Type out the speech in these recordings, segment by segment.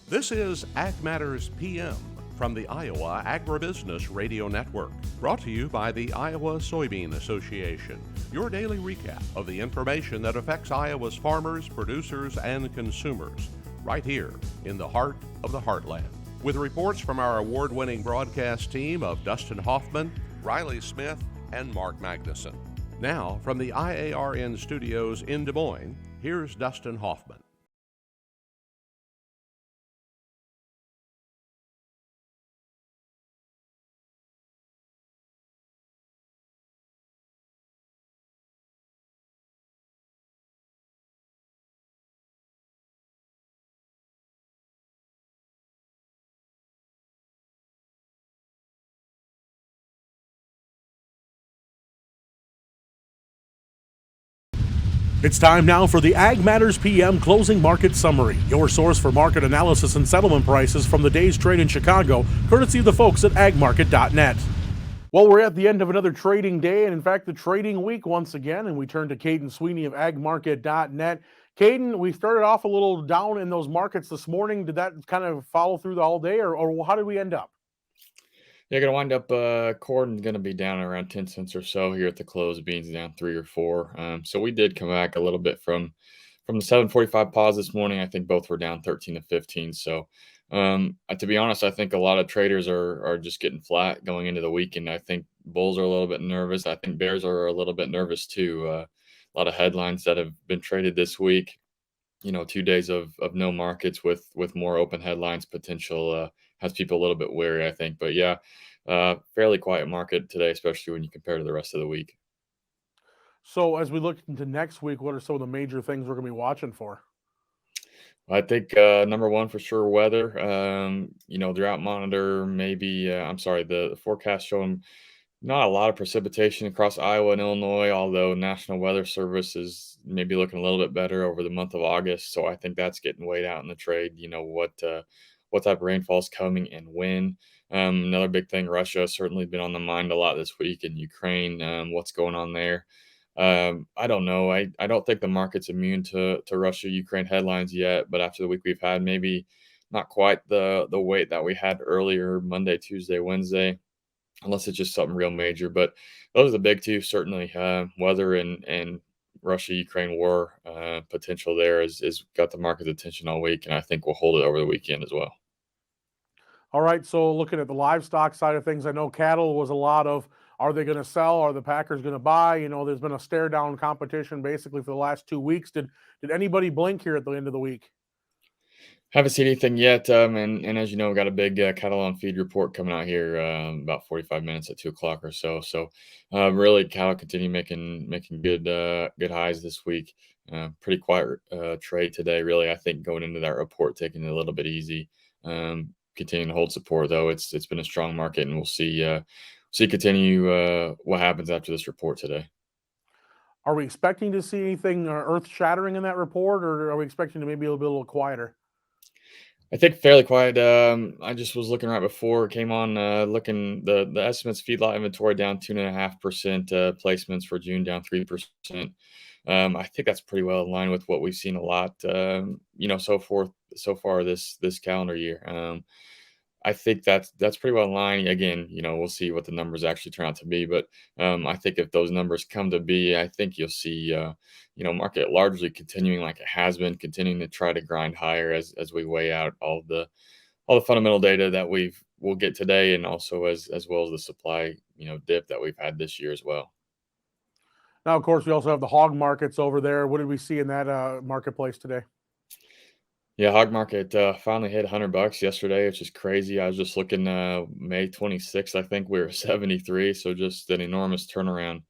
This is Ag Matters PM from the Iowa Agribusiness Radio Network, brought to you by the Iowa Soybean Association, your daily recap of the information that affects Iowa's farmers, producers, and consumers, right here in the heart of the heartland. With reports from our award-winning broadcast team of Dustin Hoffman, Riley Smith, and Mark Magnuson. Now, from the IARN studios in Des Moines, here's Dustin Hoffman. It's time now for the Ag Matters PM Closing Market Summary, your source for market analysis and settlement prices from the day's trade in Chicago, courtesy of the folks at agmarket.net. Well, we're at the end of another trading day, and in fact, the trading week once again, and we turn to Caden Sweeney of agmarket.net. Caden, we started off a little down in those markets this morning. Did that kind of follow through the whole day, or how did we end up? Yeah, going to wind up corn going to be down around 10 cents or so here at the close. Beans down 3 or 4. So we did come back a little bit from the 7:45 pause this morning. I think both were down 13 to 15. So to be honest, I think a lot of traders are just getting flat going into the weekend. I think bulls are a little bit nervous. I think bears are a little bit nervous too. A lot of headlines that have been traded this week. 2 days of no markets with more open headlines potential has people a little bit wary, I think. But yeah, fairly quiet market today, especially when you compare to the rest of the week. So as we look into next week, what are some of the major things we're going to be watching for? I think number one for sure, weather. Drought monitor, maybe. The forecast showing not a lot of precipitation across Iowa and Illinois, although National Weather Service is maybe looking a little bit better over the month of August. So I think that's getting weighed out in the trade. What type of rainfall is coming and when. Another big thing, Russia has certainly been on the mind a lot this week, in Ukraine. What's going on there? I don't know. I don't think the market's immune to Russia Ukraine headlines yet, but after the week we've had, maybe not quite the weight that we had earlier Monday, Tuesday, Wednesday, unless it's just something real major. But those are the big two, certainly. Weather and Russia Ukraine war potential there is got the market's attention all week, and I think we'll hold it over the weekend as well. All right, so looking at the livestock side of things, I know cattle was a lot of, are they going to sell? Are the Packers going to buy? There's been a stare down competition basically for the last 2 weeks. Did anybody blink here at the end of the week? Haven't seen anything yet, and as you know, we got a big cattle on feed report coming out here about 45 minutes at 2 o'clock or so. So, really, cattle continue making good highs this week. Pretty quiet trade today, really. I think going into that report, taking it a little bit easy, continuing to hold support though. It's been a strong market, and we'll see continue what happens after this report today. Are we expecting to see anything earth shattering in that report, or are we expecting to maybe a little quieter? I think fairly quiet. I just was looking right before it came on, looking the estimates feedlot inventory down 2.5%, placements for June down 3%. I think that's pretty well in line with what we've seen a lot, so far this calendar year. I think that's pretty well in line. Again, we'll see what the numbers actually turn out to be, but I think if those numbers come to be, I think you'll see, market largely continuing like it has been, continuing to try to grind higher as we weigh out all the fundamental data that we'll get today, and also as well as the supply, dip that we've had this year as well. Now, of course, we also have the hog markets over there. What did we see in that marketplace today? Yeah, hog market finally hit $100 yesterday, which is crazy. I was just looking May 26th, I think we were 73, so just an enormous turnaround.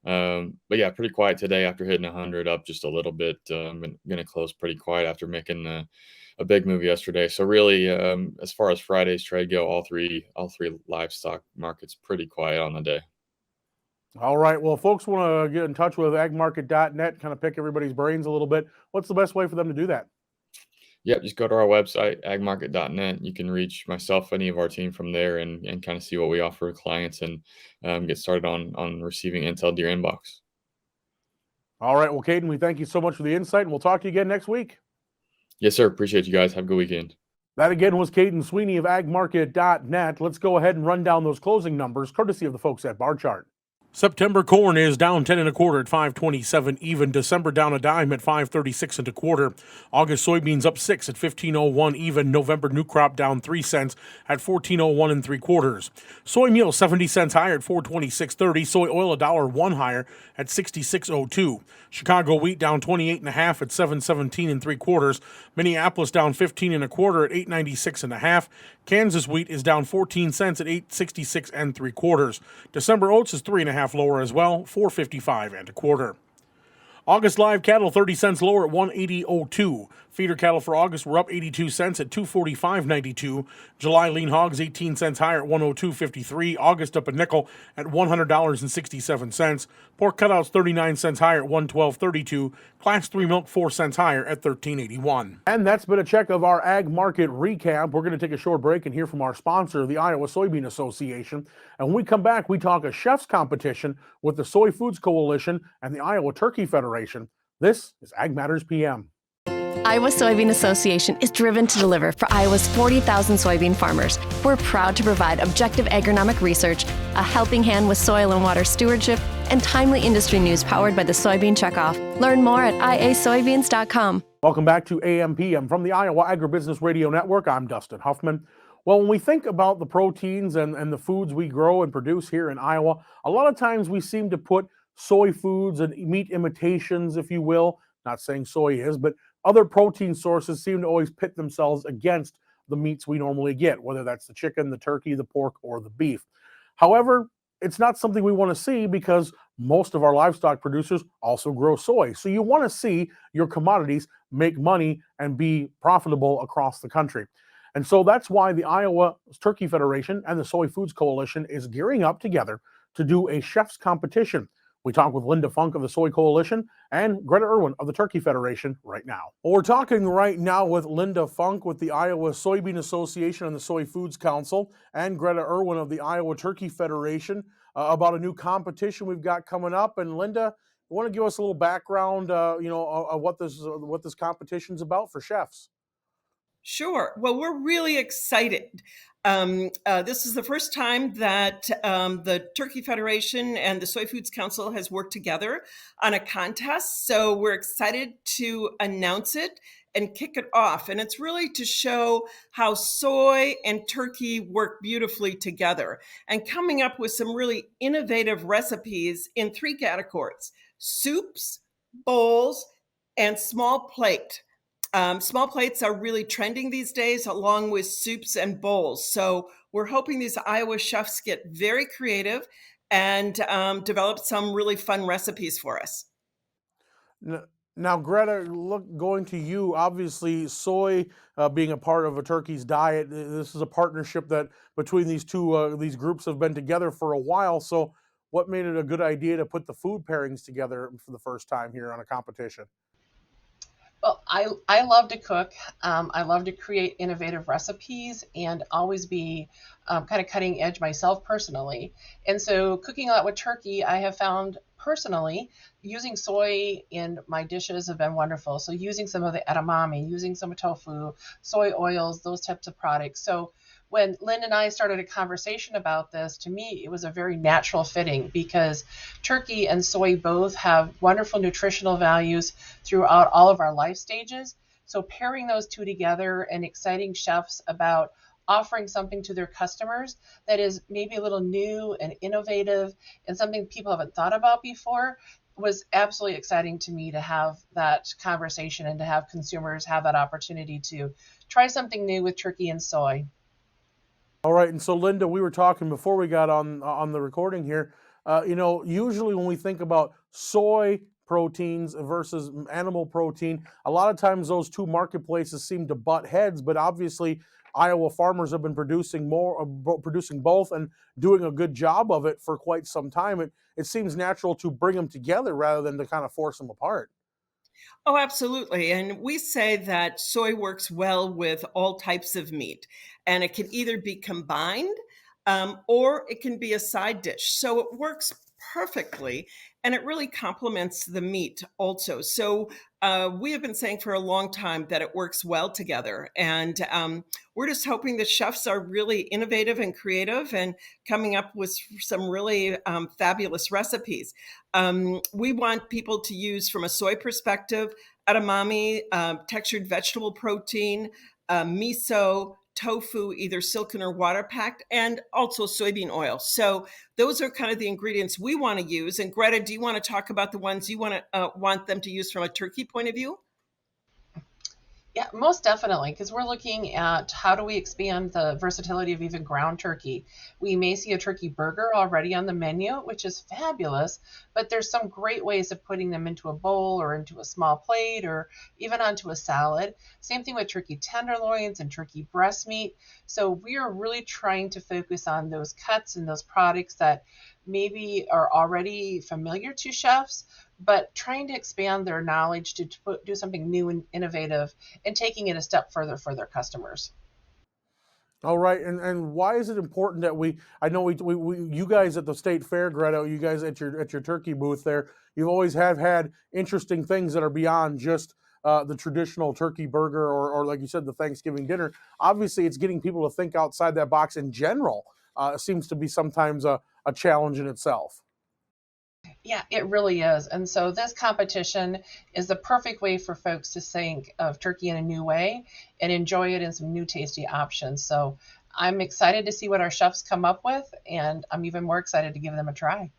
But yeah, pretty quiet today after hitting 100, up just a little bit. I'm going to close pretty quiet after making a big move yesterday. So really, as far as Friday's trade go, all three livestock markets pretty quiet on the day. All right. Well, folks want to get in touch with agmarket.net, kind of pick everybody's brains a little bit. What's the best way for them to do that? Yep, just go to our website, agmarket.net. You can reach myself, any of our team from there, and kind of see what we offer clients, and get started on receiving intel to your inbox. All right. Well, Caden, we thank you so much for the insight, and we'll talk to you again next week. Yes, sir. Appreciate you guys. Have a good weekend. That again was Caden Sweeney of agmarket.net. Let's go ahead and run down those closing numbers, courtesy of the folks at Bar Chart. September corn is down 10 and a quarter at 5.27 even. December down a dime at 5.36 and a quarter. August soybeans up 6 at 15.01 even. November new crop down 3 cents at 14.01 and 3 quarters. Soy meal 70 cents higher at 4.26.30. Soy oil $1.01 higher at 66.02. Chicago wheat down 28 and a half at 7.17 and 3 quarters. Minneapolis down 15 and a quarter at 8.96 and a half. Kansas wheat is down 14 cents at 8.66 and 3 quarters. December oats is 3.5 lower as well, 4.55 and a quarter. August live cattle 30 cents lower at 180.02. Feeder cattle for August were up 82 cents at 245.92. July lean hogs 18 cents higher at 102.53. August up a nickel at $100.67. Pork cutouts 39 cents higher at 112.32. Class 3 milk 4 cents higher at 13.81. And that's been a check of our ag market recap. We're going to take a short break and hear from our sponsor, the Iowa Soybean Association. And when we come back, we talk a chef's competition with the Soy Foods Coalition and the Iowa Turkey Federation. This is Ag Matters PM. Iowa Soybean Association is driven to deliver for Iowa's 40,000 soybean farmers. We're proud to provide objective agronomic research, a helping hand with soil and water stewardship, and timely industry news powered by the Soybean Checkoff. Learn more at iasoybeans.com. Welcome back to AMPM from the Iowa Agribusiness Radio Network. I'm Dustin Huffman. Well, when we think about the proteins and the foods we grow and produce here in Iowa, a lot of times we seem to put soy foods and meat imitations, if you will, not saying soy is, but other protein sources seem to always pit themselves against the meats we normally get, whether that's the chicken, the turkey, the pork, or the beef. However, it's not something we want to see because most of our livestock producers also grow soy. So you want to see your commodities make money and be profitable across the country. And so that's why the Iowa Turkey Federation and the Soy Foods Coalition is gearing up together to do a chef's competition. We talk with Linda Funk of the Soy Coalition and Greta Irwin of the Turkey Federation right now. Well, we're talking right now with Linda Funk with the Iowa Soybean Association and the Soy Foods Council and Greta Irwin of the Iowa Turkey Federation about a new competition we've got coming up. And Linda, you want to give us a little background, of what this competition's about for chefs? Sure. Well, we're really excited. This is the first time that the Turkey Federation and the Soy Foods Council has worked together on a contest. So we're excited to announce it and kick it off. And it's really to show how soy and turkey work beautifully together and coming up with some really innovative recipes in 3 categories: soups, bowls, and small plate. Small plates are really trending these days, along with soups and bowls. So we're hoping these Iowa chefs get very creative and develop some really fun recipes for us. Now, Greta, going to you, obviously soy being a part of a turkey's diet, this is a partnership that between these these groups have been together for a while. So what made it a good idea to put the food pairings together for the first time here on a competition? Well, I love to cook. I love to create innovative recipes and always be kind of cutting edge myself personally. And so cooking a lot with turkey, I have found personally using soy in my dishes have been wonderful. So using some of the edamame, using some tofu, soy oils, those types of products. So when Lynn and I started a conversation about this, to me, it was a very natural fitting because turkey and soy both have wonderful nutritional values throughout all of our life stages. So pairing those two together and exciting chefs about offering something to their customers that is maybe a little new and innovative and something people haven't thought about before was absolutely exciting to me to have that conversation and to have consumers have that opportunity to try something new with turkey and soy. All right, and so Linda, we were talking before we got on the recording here. Usually when we think about soy proteins versus animal protein, a lot of times those two marketplaces seem to butt heads. But obviously, Iowa farmers have been producing both and doing a good job of it for quite some time. It seems natural to bring them together rather than to kind of force them apart. Oh, absolutely. And we say that soy works well with all types of meat, and it can either be combined or it can be a side dish. So it works perfectly. and it really complements the meat also. So we have been saying for a long time that it works well together. And we're just hoping the chefs are really innovative and creative and coming up with some really fabulous recipes. We want people to use, from a soy perspective, edamame, textured vegetable protein, miso, tofu, either silken or water packed, and also soybean oil. So those are kind of the ingredients we want to use. And Greta, do you want to talk about the ones you want them to use from a turkey point of view? Yeah, most definitely, because we're looking at how do we expand the versatility of even ground turkey. We may see a turkey burger already on the menu, which is fabulous, but there's some great ways of putting them into a bowl or into a small plate or even onto a salad. Same thing with turkey tenderloins and turkey breast meat. So we are really trying to focus on those cuts and those products that maybe are already familiar to chefs, but trying to expand their knowledge to do something new and innovative and taking it a step further for their customers. All right, and why is it important that I know you guys at the state fair, Greta, you guys at your turkey booth there, you've always have had interesting things that are beyond just the traditional turkey burger or like you said, the Thanksgiving dinner. Obviously, it's getting people to think outside that box in general. Seems to be sometimes a challenge in itself. Yeah, it really is. And so this competition is the perfect way for folks to think of turkey in a new way and enjoy it in some new tasty options. So I'm excited to see what our chefs come up with, and I'm even more excited to give them a try.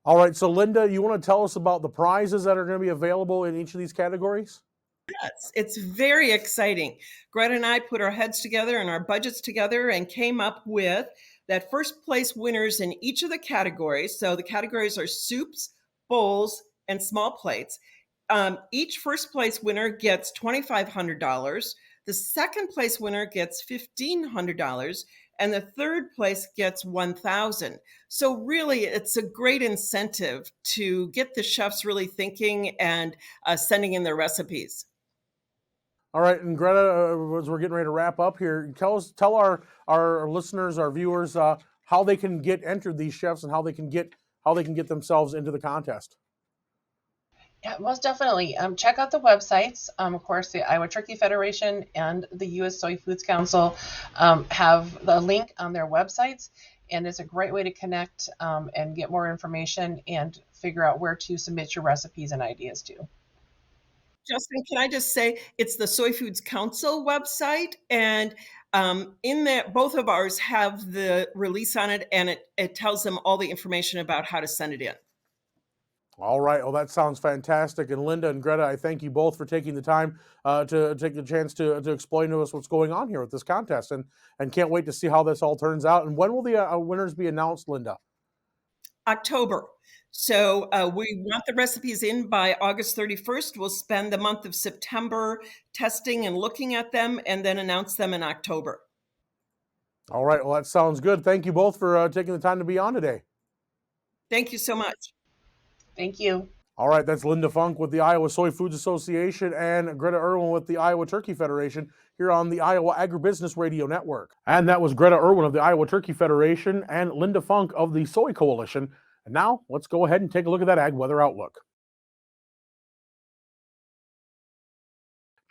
All right, so Linda, you want to tell us about the prizes that are going to be available in each of these categories? Yes, it's very exciting. Greta and I put our heads together and our budgets together and came up with that first place winners in each of the categories. So the categories are soups, bowls, and small plates. Each first place winner gets $2,500. The second place winner gets $1,500, and the third place gets $1,000. So really, it's a great incentive to get the chefs really thinking and sending in their recipes. All right, and Greta, as we're getting ready to wrap up here, tell our listeners, our viewers, how they can get entered, these chefs, and how they can get themselves into the contest. Yeah, most definitely. Check out the websites. Of course, the Iowa Turkey Federation and the U.S. Soy Foods Council have the link on their websites, and it's a great way to connect and get more information and figure out where to submit your recipes and ideas to. Justin, can I just say it's the Soy Foods Council website, and in that both of ours have the release on it, and it tells them all the information about how to send it in. All right. Well, that sounds fantastic. And Linda and Greta, I thank you both for taking the time to take the chance to explain to us what's going on here with this contest, and can't wait to see how this all turns out. And when will the winners be announced, Linda? October. So we want the recipes in by August 31st. We'll spend the month of September testing and looking at them, and then announce them in October. All right. Well, that sounds good. Thank you both for taking the time to be on today. Thank you so much. Thank you. All right. That's Linda Funk with the Iowa Soy Foods Association and Greta Irwin with the Iowa Turkey Federation here on the Iowa Agribusiness Radio Network. And that was Greta Irwin of the Iowa Turkey Federation and Linda Funk of the Soy Coalition. And now let's go ahead and take a look at that ag weather outlook.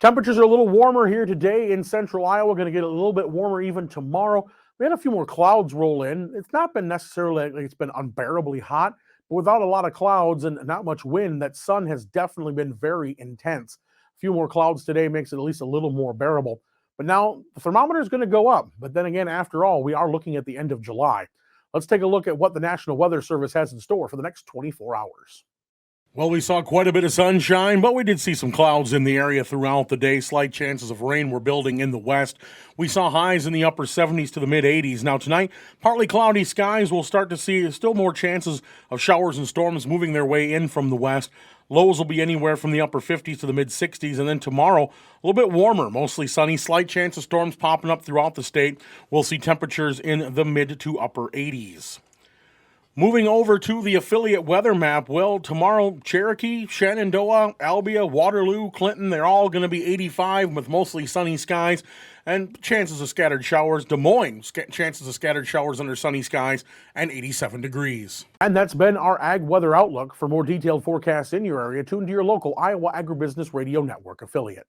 Temperatures are a little warmer here today in central Iowa. Going to get a little bit warmer even tomorrow. We had a few more clouds roll in. It's not been necessarily like it's been unbearably hot, but without a lot of clouds and not much wind, that sun has definitely been very intense. A few more clouds today makes it at least a little more bearable. But now the thermometer is going to go up. But then again, after all, we are looking at the end of July. Let's take a look at what the National Weather Service has in store for the next 24 hours. Well, we saw quite a bit of sunshine, but we did see some clouds in the area throughout the day. Slight chances of rain were building in the west. We saw highs in the upper 70s to the mid 80s. Now tonight, partly cloudy skies. We'll start to see still more chances of showers and storms moving their way in from the west. Lows will be anywhere from the upper 50s to the mid 60s. And then tomorrow, a little bit warmer, mostly sunny. Slight chance of storms popping up throughout the state. We'll see temperatures in the mid to upper 80s. Moving over to the affiliate weather map, well, tomorrow, Cherokee, Shenandoah, Albia, Waterloo, Clinton, they're all going to be 85 with mostly sunny skies. and chances of scattered showers. Des Moines, chances of scattered showers under sunny skies, and 87 degrees. And that's been our Ag Weather Outlook. For more detailed forecasts in your area, tune to your local Iowa Agribusiness Radio Network affiliate.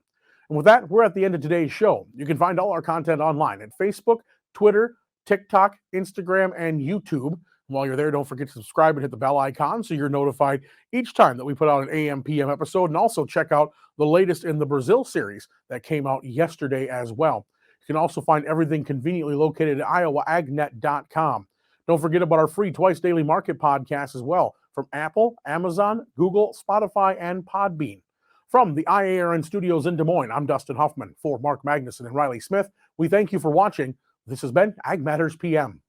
And with that, we're at the end of today's show. You can find all our content online at Facebook, Twitter, TikTok, Instagram, and YouTube. While you're there, don't forget to subscribe and hit the bell icon so you're notified each time that we put out an AMPM episode. And also check out the latest in the Brazil series that came out yesterday as well. You can also find everything conveniently located at iowaagnet.com. Don't forget about our free twice daily market podcast as well from Apple, Amazon, Google, Spotify, and Podbean. From the IARN studios in Des Moines, I'm Dustin Huffman. For Mark Magnuson and Riley Smith, we thank you for watching. This has been Ag Matters PM.